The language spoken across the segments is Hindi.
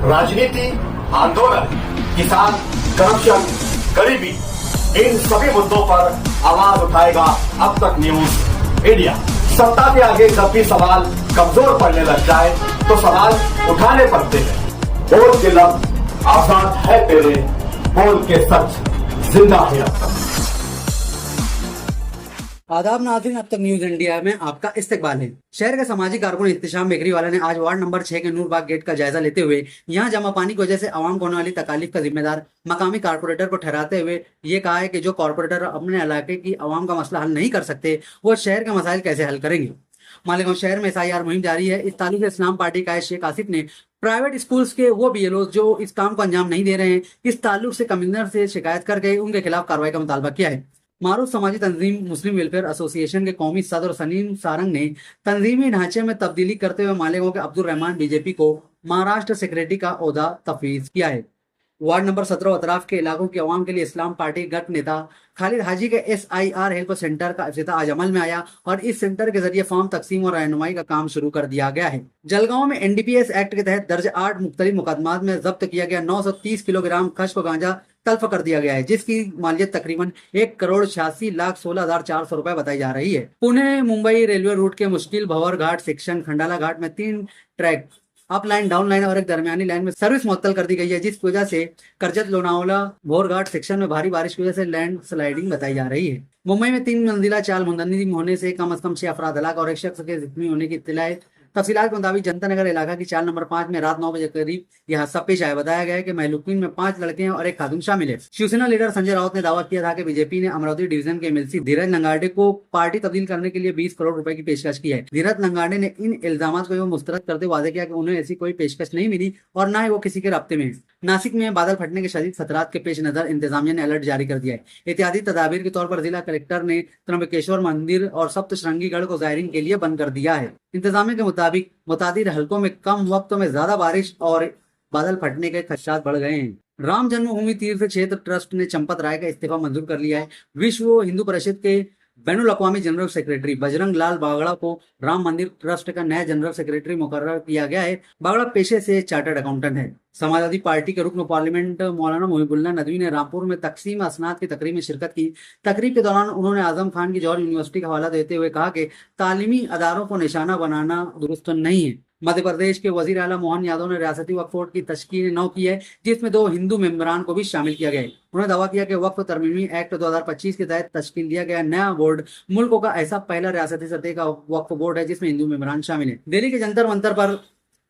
राजनीति, आंदोलन, किसान, करप्शन, गरीबी, इन सभी मुद्दों पर आवाज उठाएगा अब तक न्यूज इंडिया। सत्ता के आगे जब भी सवाल कमजोर पड़ने लग जाए तो सवाल उठाने पड़ते हैं। बोल के लफ्ज आजाद है तेरे, बोल के सच जिंदा है अब तक। आदाब नाज़रीन, अब तक न्यूज इंडिया में आपका इस्तकबाल है। शहर के सामाजिक कारकुन इख्तिशाम बेकरी वाला ने आज वार्ड नंबर 6 के नूरबाग गेट का जायजा लेते हुए यहां जमा पानी की वजह से आवाम को होने वाली तकालीफ का जिम्मेदार मकामी कारपोरेटर को ठहराते हुए ये कहा है कि जो कारपोरेटर अपने इलाके की आवाम का मसला हल नहीं कर सकते वो शहर के मसाइल कैसे हल करेंगे। मालेगांव शहर में SIR मुहिम जारी है। इस ताल्लुक से इस्लाम पार्टी का शेख आसिफ ने प्राइवेट स्कूल्स के वो BLO जो इस काम को अंजाम नहीं दे रहे हैं, इस ताल्लुक से कमिश्नर से शिकायत करके उनके खिलाफ कार्रवाई का मुतालबा किया है। मारूफ समाजी तंजीम मुस्लिम वेलफेयर एसोसिएशन के कौमी सदर सलीम सारंग ने तंजीमी ढांचे में तब्दीली करते हुए मालेगांव के अब्दुल रहमान BJP को महाराष्ट्र सेक्रेटरी का ओहदा तफवीज किया है। वार्ड नंबर 17 अतराफ के इलाकों की आवाम के लिए इस्लाम पार्टी गट नेता खालिद हाजी के SIR हेल्प सेंटर का इफ्तिताह आज अमल में आया और इस सेंटर के जरिए फॉर्म तकसीम और रहनुमाई का काम शुरू कर दिया गया है। जलगांव में NDPS एक्ट के तहत दर्ज 8 मुख्तलिफ मुकदमात में जब्त किया गया 930 किलोग्राम खश्क गांजा तल्फ कर दिया गया है, जिसकी मालियत तकरीबन 1,86,16,400 रुपए बताई जा रही है। पुणे मुंबई रेलवे रूट के मुश्किल भंवर घाट सेक्शन खंडाला घाट में 3 track up line, down line और एक दरमियानी लाइन में सर्विस मुअत्तल कर दी गई है, जिस वजह से करजत लोनावाला भोर घाट सेक्शन में भारी बारिश की वजह से लैंड स्लाइडिंग बताई जा रही है। मुंबई में 3 मंजिला चाल मुंदनिम होने से कम से कम 6 अफराद हलाक और एक शख्स के जख्मी होने की इत्तला है। तफसीलात के मुताबिक जनता नगर इलाका की चाल नंबर 5 में रात 9 बजे करीब यह हादसा पेश आया। बताया गया है कि महलूकीन में 5 लड़के हैं और एक खातून शामिल है। शिवसेना लीडर संजय राउत ने दावा किया था कि BJP ने अमरावती डिवीजन के MLC धीरज नंगाडे को पार्टी तब्दील करने के लिए 20 करोड़ रुपए की पेशकश की है। धीरज नंगाडे ने इन इल्जामात को मुस्तरद करते हुए वादे किया कि उन्हें ऐसी कोई पेशकश नहीं मिली और न ही वो किसी के राब्ते में है। नासिक में बादल फटने के शदीद खतरात के पेश नजर इंतजामिया ने अलर्ट जारी कर दिया है। एहतियाती तदाबीर के तौर पर जिला कलेक्टर ने त्र्यंबकेश्वर मंदिर और सप्तश्रृंगीगढ़ को जायरीन के लिए बंद कर दिया है। इंतजामिया के मुताबिक मुतादिर हलकों में कम वक्त में ज्यादा बारिश और बादल फटने के खदशात बढ़ गए हैं। राम जन्मभूमि तीर्थ क्षेत्र ट्रस्ट ने चंपत राय का इस्तीफा मंजूर कर लिया है। विश्व हिंदू परिषद के बैनुल अक़वामी जनरल सेक्रेटरी बजरंग लाल बागड़ा को राम मंदिर ट्रस्ट का नया जनरल सेक्रेटरी मुकर्रर किया गया है। बागड़ा पेशे से चार्टर्ड अकाउंटेंट है। समाजवादी पार्टी के रुकन पार्लियामेंट मौलाना मुहिबुल्लाह नदवी ने रामपुर में तकसीम असनाद की तकरीब में शिरकत की। तकरीब के दौरान उन्होंने आजम खान की जौहर यूनिवर्सिटी का हवाला देते हुए कहा कि तालीमी अदारों को निशाना बनाना दुरुस्त नहीं है। मध्य प्रदेश के वजीर आला मोहन यादव ने रियासती वक्फ बोर्ड की तश्कील 9 की है, जिसमें 2 हिंदू मेंबरान को भी शामिल किया गया है। उन्होंने दावा किया कि वक्फ तरमीमी एक्ट 2025 के तहत तश्कील दिया गया नया बोर्ड मुल्क का ऐसा पहला रियासती सतह का वक्फ बोर्ड है जिसमें हिंदू मेंबरान शामिल है। दिल्ली के जंतर मंतर पर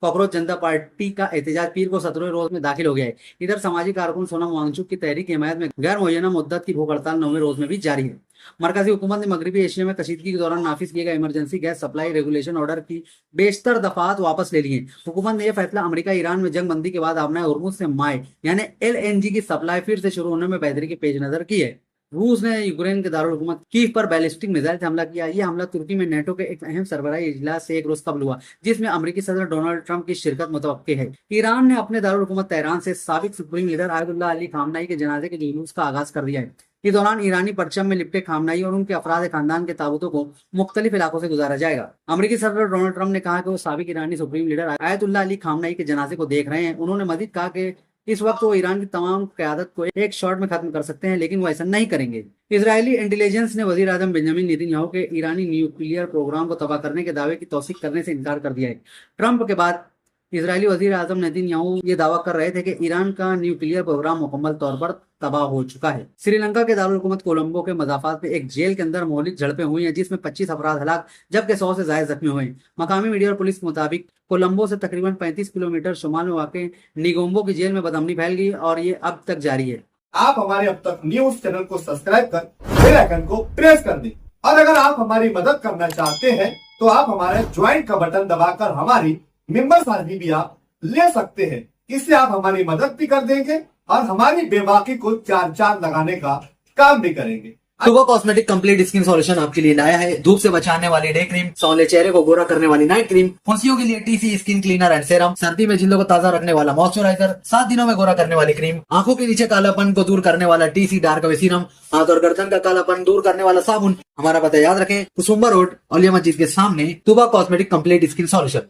कॉकरोच जनता पार्टी का एहतजाज पीर को 17वें रोज में दाखिल हो गया है। इधर सामाजिक कारकुन सोनम वांगचुक की तहरीक की हिमायत में गैर मुअय्यना मुद्दत की भूख हड़ताल 9वें रोज में भी जारी है। मरकजी हुकूमत ने मगरबी एशिया में कशीदगी के दौरान नाफिज किए गए emergency gas supply regulation order की बेशतर दफात वापस ले लिए। हुकूमत ने यह फैसला अमेरिका ईरान में जंग बंदी के बाद आबना हुर्मुज से माए यानी LNG की सप्लाई फिर से शुरू होने में बेहतरी के पेश नजर की है। रूस ने यूक्रेन के दारुल हुकूमत कीव पर बैलिस्टिक मिसाइल से हमला किया। यह हमला तुर्की में नेटो के एक अहम सरबराही इजलास से एक रोज कबल हुआ, जिसमें अमेरिकी सदर डोनाल्ड ट्रंप की शिरकत मुतवक्के है। ईरान ने अपने दारुल हुकूमत तेहरान से साबिक supreme leader Ayatollah Ali Khamenei के जनाजे के जुलूस का आगाज कर दिया है। इस दौरान ईरानी परचम में लिपटे खामनाई और उनके अफराद खानदान के ताबूतों को मुख्तलिफ इलाकों से गुजारा जाएगा। अमेरिकी सदर डोनाल्ड ट्रंप ने कहा कि वो साबिक ईरानी supreme leader Ayatollah Ali Khamenei के जनाजे को देख रहे हैं। उन्होंने मजीद कहा कि इस वक्त वो ईरान की तमाम क़यादत को एक शॉट में खत्म कर सकते हैं, लेकिन वो ऐसा नहीं करेंगे। इजरायली इंटेलिजेंस ने वजीर आजम बेंजामिन नेतन्याहू के ईरानी न्यूक्लियर प्रोग्राम को तबाह करने के दावे की तौसीक करने से इनकार कर दिया है। ट्रंप के बाद इजरायली वजीर आजम नेतन्याहू ये दावा कर रहे थे कि ईरान का न्यूक्लियर प्रोग्राम मुकम्मल तौर पर तबाह हो चुका है। श्रीलंका के दारुल हुकूमत कोलंबो के मजाफात में एक जेल के अंदर मौलिक झड़पें हुई हैं, जिसमें 25 अफराद हलाक जबकि 100 से ज्यादा जख्मी हुए। मकामी मीडिया और पुलिस के मुताबिक कोलंबो से तकरीबन 35 किलोमीटर शुमाल में वाक़ निगोम्बो की जेल में बदअमनी फैल गई और ये अब तक जारी है। आप हमारे अब तक न्यूज चैनल को सब्सक्राइब कर बेल आइकन को प्रेस कर दें और अगर आप हमारी मदद करना चाहते हैं तो आप हमारे ज्वाइन का बटन दबाकर हमारी मेंबर साझी भी आप ले सकते हैं। इससे आप हमारी मदद भी कर देंगे और हमारी बेबाकी को 4 चांद लगाने का काम भी करेंगे। सुबह कॉस्मेटिक कंप्लीट स्किन सॉल्यूशन आपके लिए लाया है। धूप से बचाने वाली डे क्रीम, सौले चेहरे को गोरा करने वाली नाइट क्रीम, फुंसियों के लिए TC skin cleaner and serum, सर्दी में जिल्दों को ताजा रखने वाला मॉइस्चराइजर, 7 दिनों में गोरा करने वाली क्रीम, आंखों के नीचे कालापन को दूर करने वाला TC डार्क वे सीरम, हाथ और गर्दन का कालापन दूर करने वाला साबुन। हमारा पता याद रखें, कुसुम्बा रोड, औलिया मस्जिद के सामने, सुबह कॉस्मेटिक कंप्लीट स्किन सॉल्यूशन।